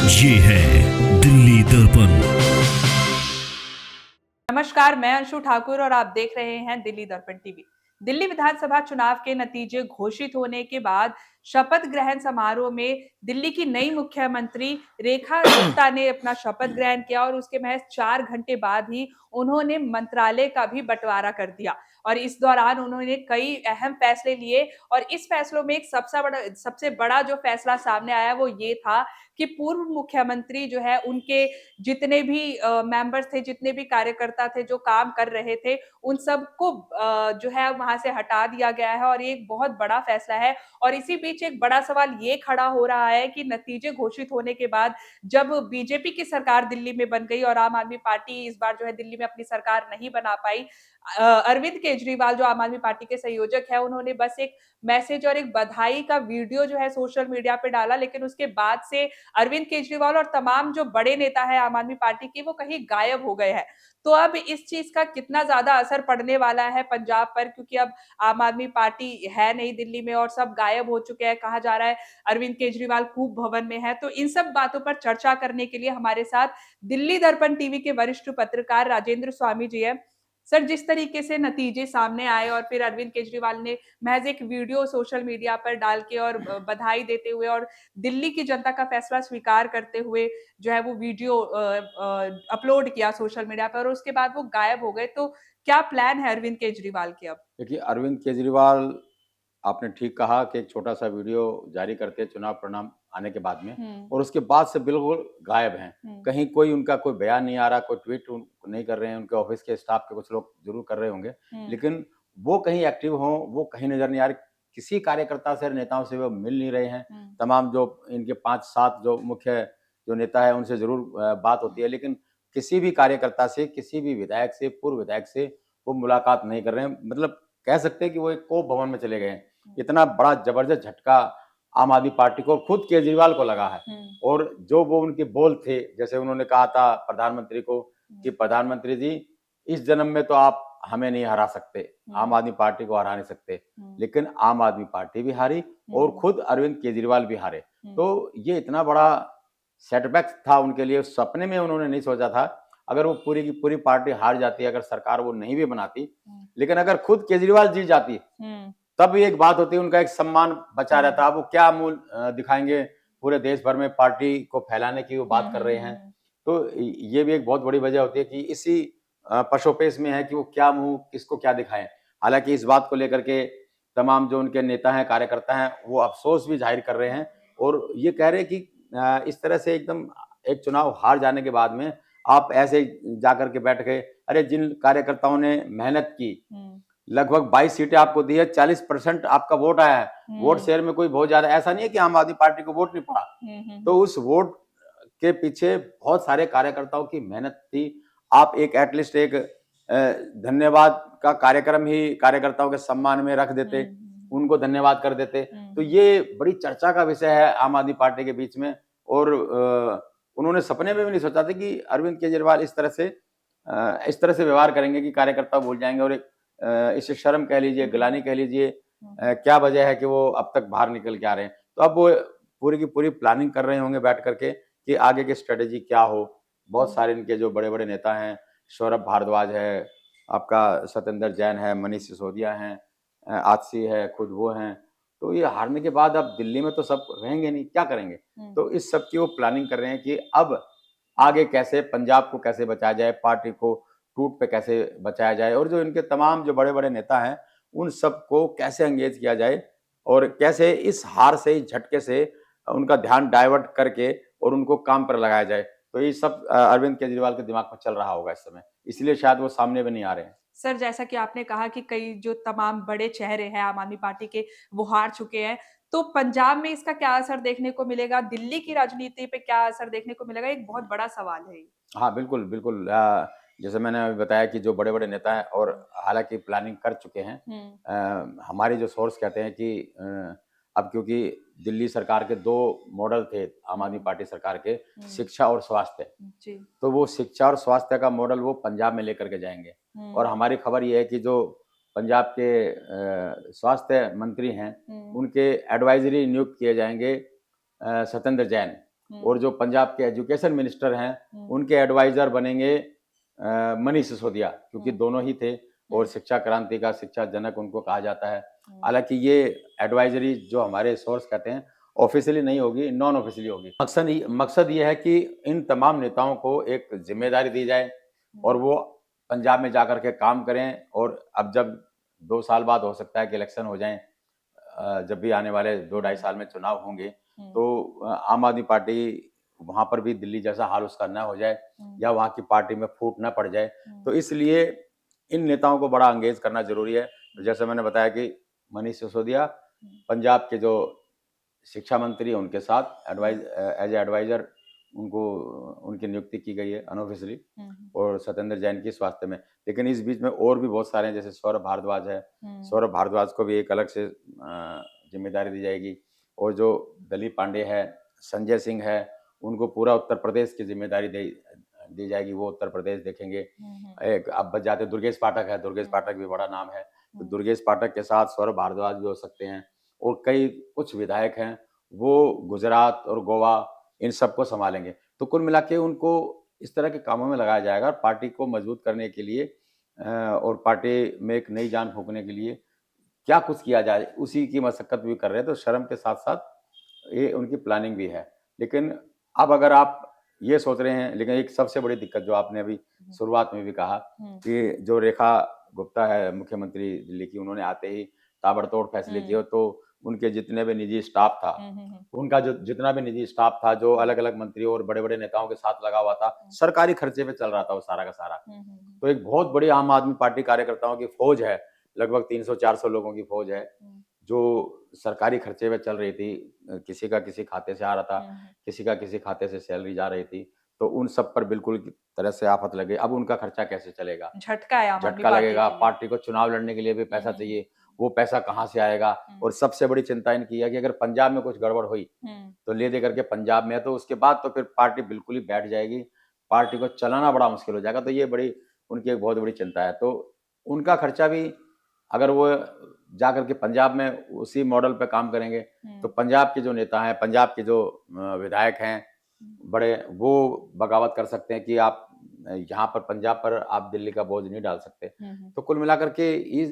ये है दिल्ली दर्पण। नमस्कार, मैं अंशु ठाकुर और आप देख रहे हैं दिल्ली दर्पण टीवी। दिल्ली विधानसभा चुनाव के नतीजे घोषित होने के बाद शपथ ग्रहण समारोह में दिल्ली की नई मुख्यमंत्री रेखा गुप्ता ने अपना शपथ ग्रहण किया और उसके महज 4 घंटे बाद ही उन्होंने मंत्रालय का भी बंटवारा कर दिया और इस दौरान उन्होंने कई अहम फैसले लिए और इस फैसलों में एक सबसे बड़ा जो फैसला सामने आया वो ये था कि पूर्व मुख्यमंत्री जो है उनके जितने भी मेंबर्स थे, जितने भी कार्यकर्ता थे जो काम कर रहे थे, उन सबको जो है वहाँ से हटा दिया गया है और ये एक बहुत बड़ा फैसला है। और इसी बीच एक बड़ा सवाल ये खड़ा हो रहा है कि नतीजे घोषित होने के बाद जब बीजेपी की सरकार दिल्ली में बन गई और आम आदमी पार्टी इस बार जो है दिल्ली में अपनी सरकार नहीं बना पाई, अरविंद केजरीवाल जो आम आदमी पार्टी के संयोजक है, उन्होंने बस एक मैसेज और एक बधाई का वीडियो जो है सोशल मीडिया पे डाला, लेकिन उसके बाद से अरविंद केजरीवाल और तमाम जो बड़े नेता है आम आदमी पार्टी के वो कहीं गायब हो गए हैं। तो अब इस चीज का कितना ज्यादा असर पड़ने वाला है पंजाब पर, क्योंकि अब आम आदमी पार्टी है नहीं दिल्ली में और सब गायब हो चुके हैं। कहा जा रहा है अरविंद केजरीवाल खूब भवन में है। तो इन सब बातों पर चर्चा करने के लिए हमारे साथ दिल्ली दर्पण टीवी के वरिष्ठ पत्रकार राजेंद्र स्वामी जी है। सर, जिस तरीके से नतीजे सामने आए और फिर अरविंद केजरीवाल ने महज एक वीडियो सोशल मीडिया पर डाल के और बधाई देते हुए और दिल्ली की जनता का फैसला स्वीकार करते हुए जो है वो वीडियो अपलोड किया सोशल मीडिया पर और उसके बाद वो गायब हो गए। तो क्या प्लान है अरविंद केजरीवाल के अब? देखिए, अरविंद केजरीवाल आपने ठीक कहा कि एक छोटा-सा वीडियो जारी करते हैं चुनाव परिणाम आने के बाद में हुँ, और उसके बाद से बिल्कुल गायब हैं। हुँ, कहीं कोई उनका कोई बयान नहीं आ रहा, कोई ट्वीट नहीं कर रहे हैं, उनके ऑफ़िस के स्टाफ के कुछ लोग ज़रूर कर रहे होंगे, हुँ, लेकिन वो कहीं एक्टिव हों, वो कहीं नज़र नहीं आ रहे। किसी कार्यकर्ता से, नेताओं से वो मिल नहीं रहे हैं। हुँ, तमाम जो इनके 5-7 जो मुख्य जो नेता हैं, उनसे ज़रूर बात होती है, लेकिन किसी भी कार्यकर्ता से, किसी भी विधायक से, पूर्व विधायक से वो मुलाकात नहीं कर रहे हैं। मतलब कह सकते हैं कि वो एक कोप भवन में चले गए हैं। हुँ, इतना बड़ा ज़बरदस्त झटका आम आदमी पार्टी को और खुद केजरीवाल को लगा है। हुँ, और जो वो उनके बोल थे, जैसे उन्होंने कहा था प्रधानमंत्री को हुँ, कि प्रधानमंत्री जी, इस जन्म में तो आप हमें नहीं हरा सकते, हुँ, आम आदमी पार्टी को हरा नहीं सकते। हुँ, लेकिन आम आदमी पार्टी भी हारी और हुँ, खुद अरविंद केजरीवाल भी हारे। हुँ, तो ये इतना बड़ा सेटबैक था उनके लिए, सपने में उन्होंने नहीं सोचा था। अगर वो पूरी की पूरी पार्टी हार जाती, अगर सरकार वो नहीं भी बनाती, हुँ, लेकिन अगर खुद केजरीवाल जीत जाती, हुँ, तब भी एक बात होती है, उनका एक सम्मान बचा हुँ, रहता। अब वो क्या मूल दिखाएँगे, पूरे देश भर में पार्टी को फैलाने की वो हुँ, बात कर हुँ, रहे हुँ, हैं। हुँ, तो ये भी एक बहुत बड़ी वजह होती है कि इसी पशोपेश में है कि वो क्या मुँह किसको क्या दिखाएँ। हालाँकि इस बात को लेकर के तमाम जो उनके नेता हैं, कार्यकर्ता हैं, वो अफ़सोस भी ज़ाहिर कर रहे हैं और ये कह रहे हैं कि इस तरह से एकदम एक चुनाव हार जाने के बाद में आप ऐसे जाकर के बैठ गए। अरे जिन कार्यकर्ताओं ने मेहनत की, हुँ, लगभग 22 सीटें आपको दी है, 40% आपका वोट आया है। वोट हुँ, शेयर में कोई बहुत ज़्यादा ऐसा नहीं है कि आम आदमी पार्टी को वोट नहीं पड़ा। हुँ, हुँ, तो हुँ, उस वोट के पीछे बहुत सारे कार्यकर्ताओं की मेहनत थी। आप एक एटलीस्ट एक धन्यवाद का कार्यक्रम ही कार्यकर्ताओं के सम्मान में रख हुँ, देते, हुँ, उनको धन्यवाद कर देते। हुँ, तो हुँ, ये बड़ी चर्चा का विषय है आम आदमी पार्टी के बीच में और उन्होंने सपने में भी नहीं सोचा था कि अरविंद केजरीवाल इस तरह से व्यवहार करेंगे कि कार्यकर्ता भूल जाएँगे और एक इसे शर्म कह लीजिए, हुँ, गिलानी कह लीजिए, हुँ, हुँ, क्या वजह है कि वो अब तक बाहर निकल के आ रहे हैं। तो अब वो पूरी की पूरी प्लानिंग कर रहे होंगे बैठ कर के कि आगे की स्ट्रैटेजी क्या हो। बहुत हुँ, सारे इनके जो बड़े-बड़े नेता हैं, सौरभ भारद्वाज है, आपका सत्येंद्र जैन है, मनीष सिसोदिया हैं, आतिशी है, खुद वो हैं। तो ये हारने के बाद अब दिल्ली में तो सब रहेंगे नहीं, क्या करेंगे? हुँ, तो इस सब की वो प्लानिंग कर रहे हैं कि अब आगे कैसे पंजाब को कैसे बचाया जाए, पार्टी को टूट पे कैसे बचाया जाए और जो इनके तमाम जो बड़े-बड़े नेता हैं, उन सबको कैसे एंगेज किया जाए और कैसे इस हार से, इस झटके से उनका ध्यान डाइवर्ट करके और उनको काम पर लगाया जाए। तो ये सब अरविंद केजरीवाल के दिमाग में चल रहा होगा इस समय, इसलिए शायद वो सामने भी नहीं आ रहे हैं। सर, जैसा कि आपने कहा कि कई जो तमाम बड़े चेहरे हैं आम आदमी पार्टी के, वो हार चुके हैं। तो पंजाब में इसका क्या असर देखने को मिलेगा? दिल्ली की राजनीति पे क्या असर देखने को मिलेगा? एक बहुत बड़ा सवाल है ये। हाँ, बिल्कुल, बिल्कुल जैसे मैंने अभी बताया कि जो बड़े-बड़े नेता हैं और हुँ, हालाँकि प्लानिंग कर चुके हैं। हुँ, हमारे जो सोर्स कहते हैं कि अब क्योंकि दिल्ली सरकार के 2 मॉडल थे आम आदमी हुँ, पार्टी सरकार के, हुँ, शिक्षा और स्वास्थ्य। जी। तो वो शिक्षा और स्वास्थ्य का मॉडल वो पंजाब में लेकर के जाएँगे और हुँ, हमारी खबर ये है कि जो पंजाब के स्वास्थ्य मंत्री हैं, हुँ, उनके एडवाइज़री नियुक्त किए जाएँगे सत्येंद्र जैन। और जो पंजाब के एजुकेशन मिनिस्टर हैं उनके एडवाइजर बनेंगे मनीष सिसोदिया, क्योंकि दोनों ही थे और शिक्षा क्रांति का शिक्षा जनक उनको कहा जाता है। हालांकि ये एडवाइजरी जो हमारे सोर्स कहते हैं ऑफिशियली नहीं होगी, नॉन ऑफिशियली होगी। मकसद ये है कि इन तमाम नेताओं को एक जिम्मेदारी दी जाए और वो पंजाब में जाकर के काम करें। और अब जब 2 साल बाद हो सकता है कि इलेक्शन हो जाएं, जब भी आने वाले 2-2.5 साल में चुनाव होंगे, तो आम आदमी पार्टी वहां पर भी दिल्ली जैसा हाल उसका न हो जाए या वहां की पार्टी में फूट न पड़ जाए। तो इसलिए इन नेताओं को बड़ा एंगेज करना जरूरी है। जैसे मैंने बताया कि मनीष सिसोदिया पंजाब के जो शिक्षा मंत्री हैं उनके साथ एज एडवाइजर उनको उनकी नियुक्ति की गई है अनऑफिशियली, और सत्येंद्र जैन की स्वास्थ्य में। लेकिन इस बीच में और भी बहुत सारे हैं, जैसे सौरभ भारद्वाज है, सौरभ भारद्वाज को भी एक अलग से जिम्मेदारी दी जाएगी। और जो दलीप पांडे है, संजय सिंह है, उनको पूरा उत्तर प्रदेश की जिम्मेदारी दी जाएगी, वो उत्तर प्रदेश देखेंगे। एक अब बच जाते दुर्गेश पाठक है, दुर्गेश पाठक भी बड़ा नाम है, तो दुर्गेश पाठक के साथ सौरभ भारद्वाज भी हो सकते हैं। और कई कुछ विधायक हैं वो गुजरात और गोवा इन सबको संभालेंगे। तो कुल मिला के उनको इस तरह के कामों में लगाया जाएगा पार्टी को मजबूत करने के लिए, और पार्टी में एक नई जान फूंकने के लिए क्या कुछ किया जाए उसी की मशक्कत भी कर रहे हैं। तो शर्म के साथ साथ ये उनकी प्लानिंग भी है। लेकिन अब अगर आप ये सोच रहे हैं, लेकिन एक सबसे बड़ी दिक्कत जो आपने अभी शुरुआत में भी कहा कि जो रेखा गुप्ता है मुख्यमंत्री दिल्ली की, उन्होंने आते ही ताबड़तोड़ फैसले किए, तो उनके जितने भी निजी स्टाफ था, उनका जो जितना भी निजी स्टाफ था, जो अलग अलग मंत्रियों और बड़े बड़े नेताओं के साथ लगा हुआ था, सरकारी खर्चे पे चल रहा था वो सारा का सारा। तो एक बहुत बड़ी आम आदमी पार्टी कार्यकर्ताओं की फौज है, लगभग 300-400 लोगों की फौज है, जो सरकारी खर्चे पे चल रही थी। किसी का किसी खाते से आ रहा था, किसी का किसी खाते से सैलरी जा रही थी, तो उन सब पर बिल्कुल तरह से आफत लगे। अब उनका खर्चा कैसे चलेगा? झटका है, झटका लगेगा। पार्टी को चुनाव लड़ने के लिए भी पैसा चाहिए, वो पैसा कहाँ से आएगा? और सबसे बड़ी चिंता इनकी है कि अगर पंजाब में कुछ गड़बड़ हुई तो ले दे करके पंजाब में, तो उसके बाद तो फिर पार्टी बिल्कुल ही बैठ जाएगी, पार्टी को चलाना बड़ा मुश्किल हो जाएगा। तो ये बड़ी उनकी एक बहुत बड़ी चिंता है। तो उनका खर्चा भी अगर वो जाकर के पंजाब में उसी मॉडल पे काम करेंगे, तो पंजाब के जो नेता हैं, पंजाब के जो विधायक हैं बड़े, वो बगावत कर सकते हैं कि आप यहाँ पर पंजाब पर आप दिल्ली का बोझ नहीं डाल सकते। तो कुल मिलाकर के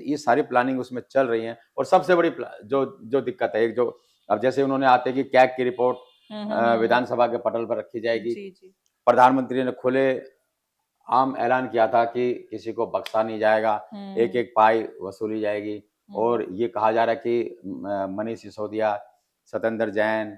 ये सारी प्लानिंग उसमें चल रही है। और सबसे बड़ी जो दिक्कत है, एक जो अब जैसे उन्होंने आते कि कैग की रिपोर्ट विधानसभा के पटल पर रखी जाएगी। प्रधानमंत्री ने खुले आम ऐलान किया था कि किसी को बख्शा नहीं जाएगा, एक एक पाई वसूली जाएगी। और ये कहा जा रहा है कि मनीष सिसोदिया, सत्येंद्र जैन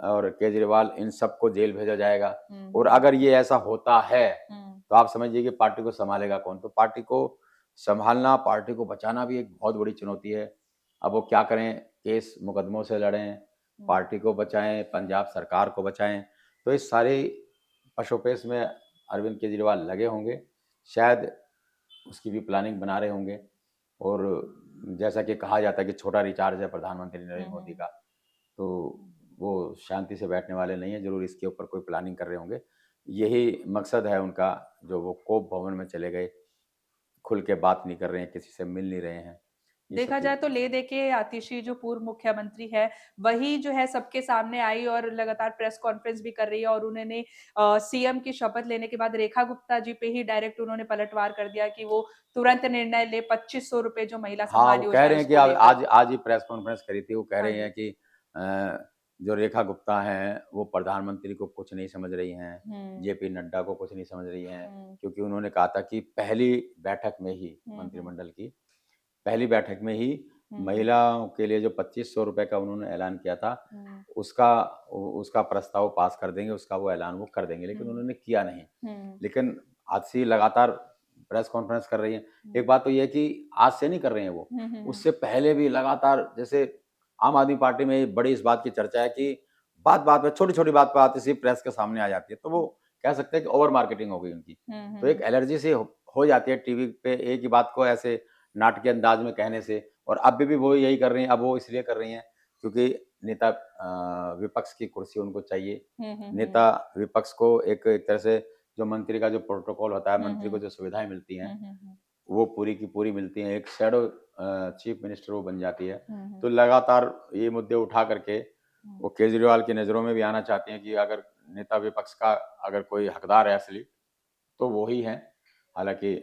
और केजरीवाल, इन सबको जेल भेजा जाएगा। और अगर ये ऐसा होता है तो आप समझिए कि पार्टी को संभालेगा कौन? तो पार्टी को संभालना, पार्टी को बचाना भी एक बहुत बड़ी चुनौती है। अब वो क्या करें? केस मुकदमों से लड़ें, पार्टी को बचाएं, पंजाब सरकार को बचाएं। तो इस सारे पशोपेश में अरविंद केजरीवाल लगे होंगे, शायद उसकी भी प्लानिंग बना रहे होंगे। और जैसा कि कहा जाता है कि छोटा रिचार्ज है प्रधानमंत्री नरेंद्र मोदी का, तो वो शांति से बैठने वाले नहीं है, जरूर इसके ऊपर कोई प्लानिंग कर रहे होंगे। यही मकसद है उनका, जो वो कोप भवन में चले गए, खुल के बात नहीं कर रहे हैं, किसी से मिल नहीं रहे हैं। देखा जाए तो ले दे के आतिशी जो पूर्व मुख्यमंत्री है, वही जो है सबके सामने आई और लगातार प्रेस कॉन्फ्रेंस भी कर रही है। और उन्होंने सीएम की शपथ लेने के बाद रेखा गुप्ता जी पे ही डायरेक्ट उन्होंने पलटवार कर दिया कि वो तुरंत निर्णय ले 2500 रुपए जो महिला सम्मान योजना कह रहे हैं कि आज ही प्रेस कॉन्फ्रेंस करी थी। वो कह रहे हैं कि जो रेखा गुप्ता हैं वो प्रधानमंत्री को कुछ नहीं समझ रही हैं, जेपी नड्डा को कुछ नहीं समझ रही हैं, क्योंकि उन्होंने कहा था कि पहली बैठक में ही, मंत्रिमंडल की पहली बैठक में ही महिलाओं के लिए जो 2500 रुपए का उन्होंने ऐलान किया था, उसका प्रस्ताव पास कर देंगे, उसका वो ऐलान वो कर देंगे। लेकिन उन्होंने किया नहीं। लेकिन आज से लगातार प्रेस कॉन्फ्रेंस कर रही है। एक बात तो ये है कि आज से नहीं कर रहे हैं वो, उससे पहले भी लगातार, जैसे आम आदमी पार्टी में बड़ी इस बात की चर्चा है कि बात बात पे, छोटी छोटी बात पे आती सी प्रेस के सामने आ जाती है, तो वो कह सकते हैं कि ओवर मार्केटिंग हो गई उनकी। तो एक एलर्जी से हो जाती है टीवी पे एक ही बात को ऐसे नाटकीय अंदाज में कहने से। और अब भी वो यही कर रही हैं। अब वो इसलिए कर रही हैं क्योंकि नेता विपक्ष की कुर्सी उनको चाहिए। नेता विपक्ष को एक तरह से जो मंत्री का जो प्रोटोकॉल होता है, मंत्री को जो सुविधाएं मिलती हैं, वो पूरी की पूरी मिलती हैं। एक शैडो चीफ मिनिस्टर वो बन जाती है। तो लगातार ये मुद्दे उठा करके वो केजरीवाल की नजरों में भी आना चाहते हैं कि अगर नेता विपक्ष का अगर कोई हकदार है असली तो वो ही हैं। हालांकि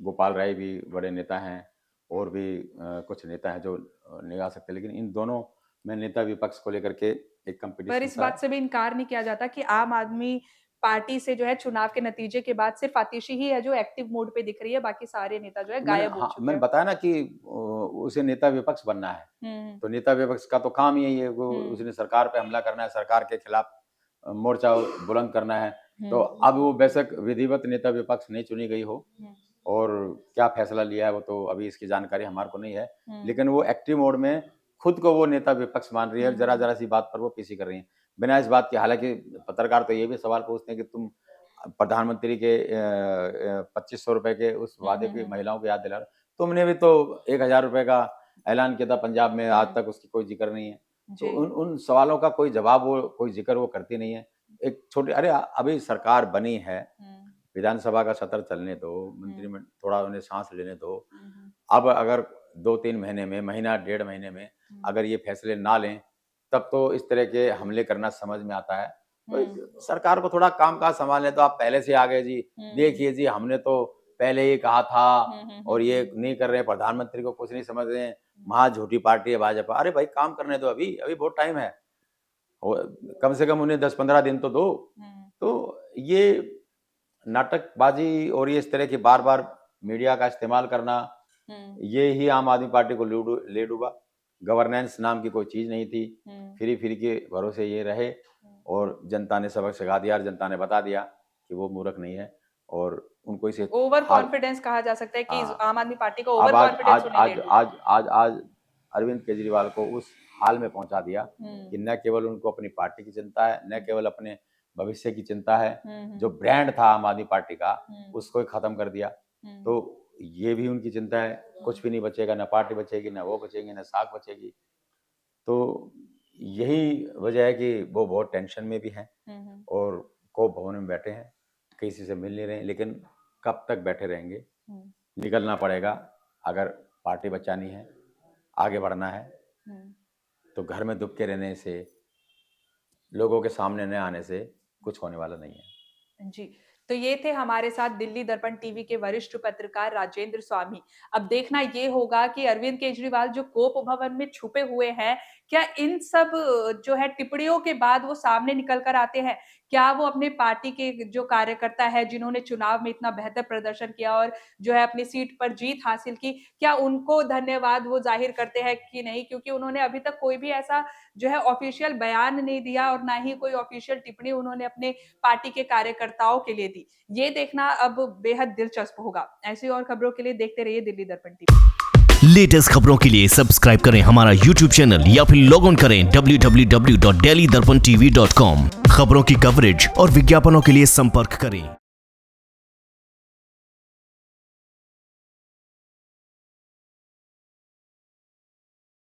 गोपाल राय भी बड़े नेता हैं और भी कुछ नेता हैं जो निकाल सकते हैं, लेकिन इन दोनों में नेता विपक्ष को लेकर के एक पर कंपटीशन इस बात से भी इनकार नहीं किया जाता कि आम आदमी पार्टी से जो है चुनाव के नतीजे के बाद सिर्फ आतिशी ही है जो एक्टिव मोड पे दिख रही है, बाकी सारे नेता जो है गायब हो चुके मैंने हैं। बताया ना कि उसे नेता विपक्ष बनना है, तो नेता विपक्ष का तो काम यही है, वो उसने सरकार पे हमला करना है, सरकार के खिलाफ मोर्चा बुलंद करना है। तो अब वो बेशक विधिवत नेता विपक्ष नहीं चुनी गई हो और क्या फैसला लिया है वो तो अभी इसकी जानकारी हमारे को नहीं है, लेकिन वो एक्टिव मोड में खुद को वो नेता विपक्ष मान रही है, जरा जरा सी बात पर वो पीछे कर रही है बिना इस बात के। हालांकि पत्रकार तो ये भी सवाल पूछते हैं कि तुम प्रधानमंत्री के 2500 रुपए के उस वादे की महिलाओं को याद दिला रहे, तुमने भी तो 1000 रुपए का ऐलान किया था पंजाब में, आज तक उसकी कोई जिक्र नहीं है। तो उन सवालों का कोई जवाब वो कोई जिक्र वो करती नहीं है। एक छोटी अरे अभी सरकार बनी है, विधानसभा का सत्र चलने दो, मंत्री में थोड़ा उन्हें सांस लेने दो। अब अगर 2-3 महीने में, महीना 1.5 महीने में अगर ये फैसले ना लें तब तो इस तरह के हमले करना समझ में आता है। तो सरकार को थोड़ा कामकाज संभालने तो आप पहले से आ गए जी, देखिए जी हमने तो पहले ही कहा था और ये नहीं कर रहे, प्रधानमंत्री को कुछ नहीं समझ रहे हैं, महा झूठी पार्टी है भाजपा। अरे भाई काम करने दो, अभी बहुत टाइम है, कम से कम उन्हें 10-15 दिन तो दो। तो ये नाटकबाजी और ये इस तरह की बार बार मीडिया का इस्तेमाल करना, ये ही आम आदमी पार्टी को ले डूबा। गवर्नेंस नाम की कोई चीज नहीं थी, फ्री के भरोसे ये रहे और जनता ने सबक सिखा दिया और जनता ने बता दिया कि वो मूर्ख नहीं है और उनको इसे ओवर कॉन्फिडेंस कहा जा सकता है कि आम आदमी पार्टी को ओवर कॉन्फिडेंस आज अरविंद केजरीवाल को उस हाल में पहुंचा दिया कि न केवल उनको अपनी पार्टी की चिंता है, न केवल अपने भविष्य की चिंता है, जो ब्रांड था आम आदमी पार्टी का उसको खत्म कर दिया। तो ये भी उनकी चिंता है, कुछ भी नहीं बचेगा, ना पार्टी बचेगी, ना वो बचेगी, ना साख बचेगी। तो यही वजह है कि वो बहुत टेंशन में भी हैं और को भवन में बैठे हैं, किसी से मिल नहीं रहे, लेकिन कब तक बैठे रहेंगे? निकलना पड़ेगा। अगर पार्टी बचानी है, आगे बढ़ना है, तो घर में दुबके रहने से, लोगों के सामने न आने से कुछ होने वाला नहीं है। जी, तो ये थे हमारे साथ दिल्ली दर्पण टीवी के वरिष्ठ पत्रकार राजेंद्र स्वामी। अब देखना ये होगा कि अरविंद केजरीवाल जो कोप भवन में छुपे हुए हैं, क्या इन सब जो है टिप्पणियों के बाद वो सामने निकल कर आते हैं? क्या वो अपने पार्टी के जो कार्यकर्ता है जिन्होंने चुनाव में इतना बेहतर प्रदर्शन किया और जो है अपनी सीट पर जीत हासिल की, क्या उनको धन्यवाद वो जाहिर करते हैं कि नहीं? क्योंकि उन्होंने अभी तक कोई भी ऐसा जो है ऑफिशियल बयान नहीं दिया और ना ही कोई ऑफिशियल टिप्पणी उन्होंने अपने पार्टी के कार्यकर्ताओं के लिए दी। ये देखना अब बेहद दिलचस्प होगा। ऐसी और खबरों के लिए देखते रहिए दिल्ली दर्पण टीवी। लेटेस्ट खबरों के लिए सब्सक्राइब करें हमारा YouTube चैनल या फिर लॉग ऑन करें www.delhidarpantv.com। खबरों की कवरेज और विज्ञापनों के लिए संपर्क करें।